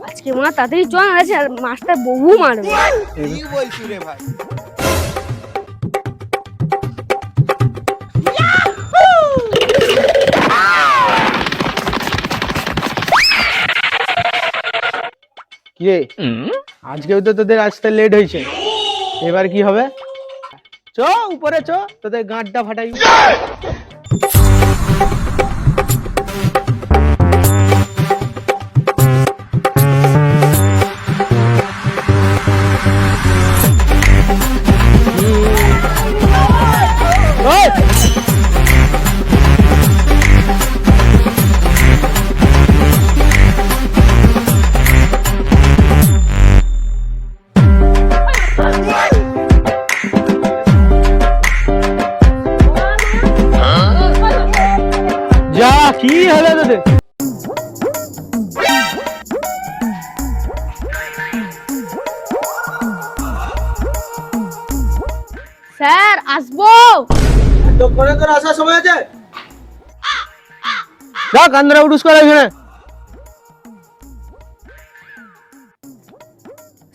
আজকে মা তাড়াতাড়ি চল আছে আর মাস্টার বহু মারবে। ঠিক বলছিস রে ভাই। কিরে আজকেও তো তোদের আসতে লেট হয়েছে, এবার কি হবে? চ উপরে চ, তোদের গাঁটটা ফাটাই। যা কি হলো তোদের? স্যার আসবো। তো কোনে তোর আসার সময় আছে? যা কান্দরা উডুস করে এখানে।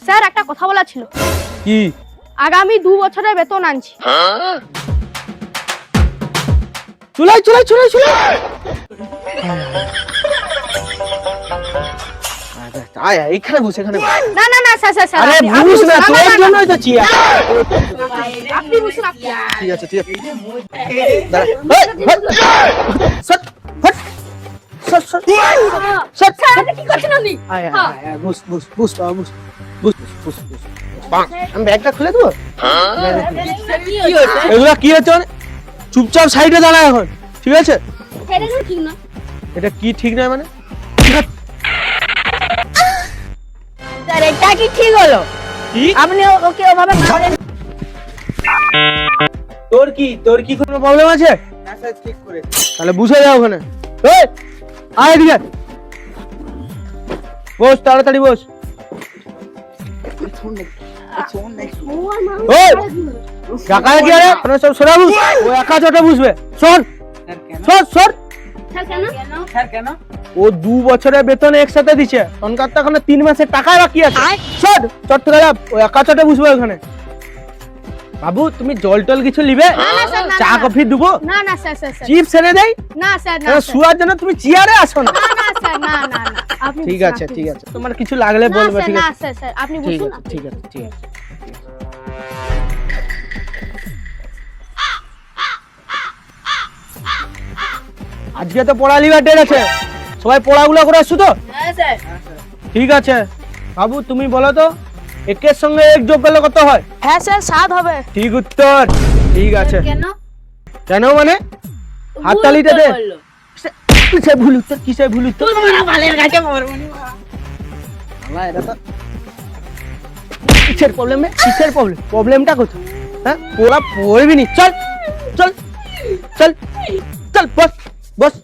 স্যার একটা কথা বলা ছিল। কি? আগামী 2 বছরের বেতন আনছি। চুলাই চুলাই চুলাই চুলাই। আয় আয় এখানে বসে এখানে। না না না স্যার স্যার স্যার আরে বুঝ না, তোর জন্যই তো চিয়া। আপনি বসুন আপনি। ঠিক আছে ঠিক আছে। Thought hot thought thought thought. Sir আপনি কি করছেন আপনি? আয় আয় আয় বুঝ বুঝ বুঝ বুঝ বুঝ বুঝ বুঝ। আমি ব্যাগটা খুলে দেবো। কি হয়েছে? এগুলা কি হচ্ছে? চুপচাপ সাইডে দাঁড়া এখন, ঠিক আছে? এটা তো ঠিক না। এটা কি ঠিক নয় মানে? স্যার এটা কি ঠিক হলো? আপনি ওকে ওভাবে মারেন। তোর কি কোনো প্রবলেম আছে? না স্যার ঠিক করে। তাহলে বুঝে যাও ওখানে। এই আয় এদিকে বস, তাড়াতাড়ি বস। ওই টাকায় কি আরে তোরা সব সরাবু, ও একা চটে বুঝবে। শোন শোন শোন, স্যার কেন? স্যার কেন? ও 2 বছরের বেতন একসাথে দিছে, তনকার তো এখনো 3 মাসের টাকা বাকি আছে। চট চট করে যা, ও একা চটে বুঝবে ওখানে। বাবু তুমি জল টল কিছু নিবে? চা কফি দেবো? না না স্যার স্যার স্যার। চিপস এনে দেই? না স্যার না। শুয়ার জন্য তুমি চেয়ারে আসো না? না না স্যার না না না। আপনি ঠিক বসুন, আছে আপনি ঠিক বসুন। আছে, তোমার কিছু লাগলে না বলবে। স্যার, ঠিক না আছে স্যার স্যার আপনি ঠিক বসুন। আছে ঠিক আছে ঠিক আছে। আজকে তো পড়া লিবার ডেট আছে, সবাই পড়াগুলো করে আসছো তো? হ্যাঁ স্যার। ঠিক আছে বাবু তুমি বলো তো, একের সঙ্গে এক যোগ করলে কত হয়? হ্যাঁ স্যার 7 হবে। ঠিক উত্তর। ঠিক আছে। কেন? কেন মানে? হাততালিটা দে। কিসে ভুল উত্তর, কিসে ভুল উত্তর? ভালের কাছে মরবনি। বাবা এটা তো কিসের প্রবলেম? কিসের প্রবলেম? প্রবলেমটা কোথায়? হ্যাঁ ওরা পড়বি নি। চল চল চল চল বস বস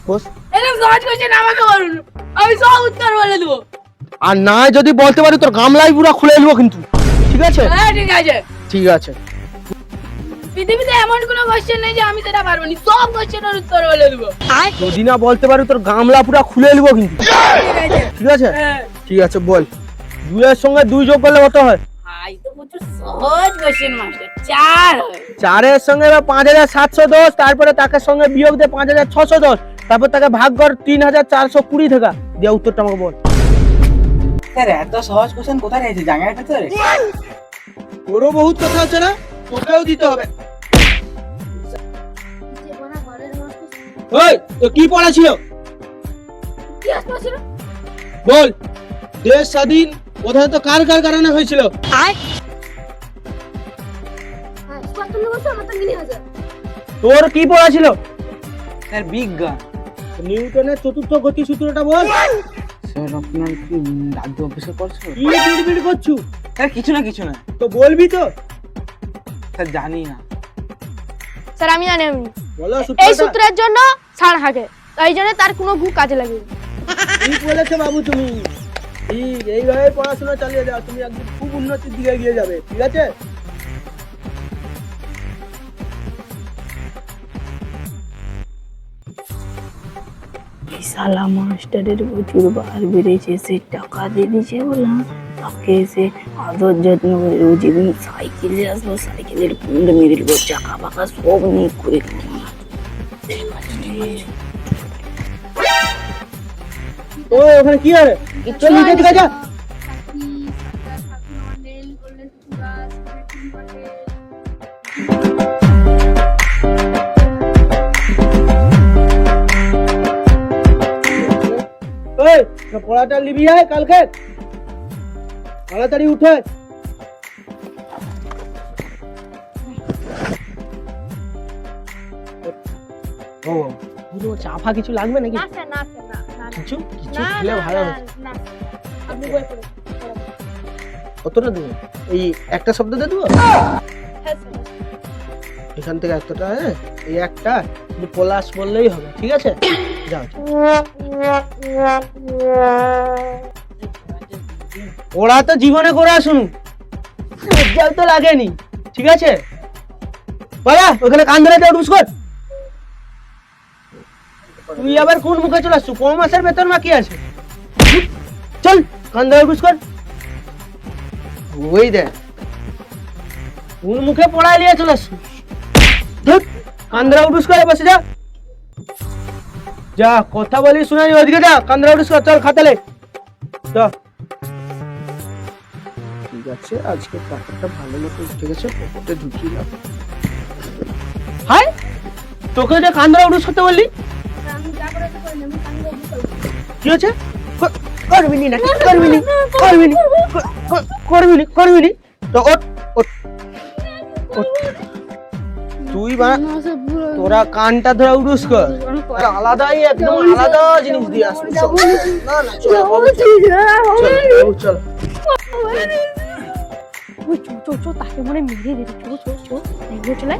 বস। এরকম সহজ কোশ্চেন আমাকে বলুন, আমি সব উত্তর বলে দেবো। আর না যদি বলতে পারি তোর গামলাই পুরো খুলে নেবো কিন্তু, ঠিক আছে? হ্যাঁ ঠিক আছে। ঠিক আছে। পৃথিবীতে এমন কোনো কোশ্চেন নেই যে আমি সেটা পারবো না, সব কোশ্চেনের উত্তর বলে দেবো। যদি না বলতে পারি তোর গামলা পুরো খুলে নেবো কিন্তু, ঠিক আছে? হ্যাঁ। ঠিক আছে বল, 2 এর সঙ্গে 2 যোগ করলে কত হয়? ভাই তো প্রচুর সহজ কোশ্চেন মাস্টার, 4 হয়। 4 এর সঙ্গে 5710, তারপরে তাকে সঙ্গে বিয়োগ দে 5610, তারপর তাকে ভাগ কর 3420 টাকা দিয়ে উত্তরটা আমাকে বল। স্যার এত সহজ কোশ্চেন কোথায় রয়েছে জায়গার ভিতরে? ওরও বহুত কথা আছে না, তোকেও দিতে হবে। ওই তো কি পড়া ছিল কি আসলো ছিল? বল। দেশ স্বাধীন প্রধানত কার কার কারণে হয়েছিল? তোর কি পড়া ছিল? স্যার বিজ্ঞান। নিউটনের চতুর্থ গতিসূত্রটা বল। স্যার আপনার কি রাজ্য অফিসে করছো? কি বিড়বিড় করছু? স্যার কিছু না তো বলবি তো। স্যার জানি না। স্যার আমি জানি, আমি বলো এই সূত্রটা। সূত্রের জন্য ছাড় হাগে, তাই জন্য তার কোনো গু কাজে লাগে। ঠিক বলেছো বাবু তুমি, ঠিক এইভাবে পড়াশোনা চালিয়ে যাও, তুমি একদিন খুব উন্নতির দিকে এগিয়ে যাবে, ঠিক আছে? এই শালা মাস্টারের প্রচুর বার বেড়েছে, সে টাকা দিয়ে দিয়েছে বললাম তাকে এসে আদর যত্ন করে রোজ দিন সাইকেলে আসবো, সাইকেলের কুন্ড মেরে দেবো, চাকা পাকা সব নিয়ে করে দেবো। ও ওখানে কি হবে? চল নিচে দিকে যা। ওই পড়াটা লিবি আয় কালকে, তাড়াতাড়ি উঠে। ও পুরো চাফা কিছু লাগবে নাকি? কিছু কিছু খেলে ভালো হবে। কতটা দেবো? এই একটা শব্দ দিয়ে দেবো এখান থেকে এতটা, হ্যাঁ এই একটা শুধু পলাশ বললেই হবে, ঠিক আছে? যাও ওরা তো জীবনে করে আসুন, লজ্জাও তো লাগেনি, ঠিক আছে? বলা ওখানে কান ধরে দেওয়া কর। তুই আবার কোন মুখে চলে আসছো? কোন মাসের বেতন বাকি আছে? চল কান ধরে কর। ওই দেখ কোন মুখে পড়াই নিয়ে চলে আসছো? কান ধরে উঠুস করে বসে যা। যা কথা বলি শুনানি, ওইদিকে যা, কান ধরে উঠুস কর। চল খাতালে যা। ঠিক আছে, আজকে টাকাটা ভালো মতো উঠে গেছে, পকেটে ঢুকিয়ে দাও। হাই তোকে যে কান ধরে উঠুস করতে বললি, কি হচ্ছে? করবি নি না, করবি নি, করবি নি, করবি নি, করবি নি তো ওঠ ওঠ ওঠ। তুই বা তোরা কানটা ধরে উঠুস কর, আলাদাই একদম আলাদা জিনিস দিয়ে আসবি। না না চল চল চল। তাকে মনে মেরে দিতে চো চলে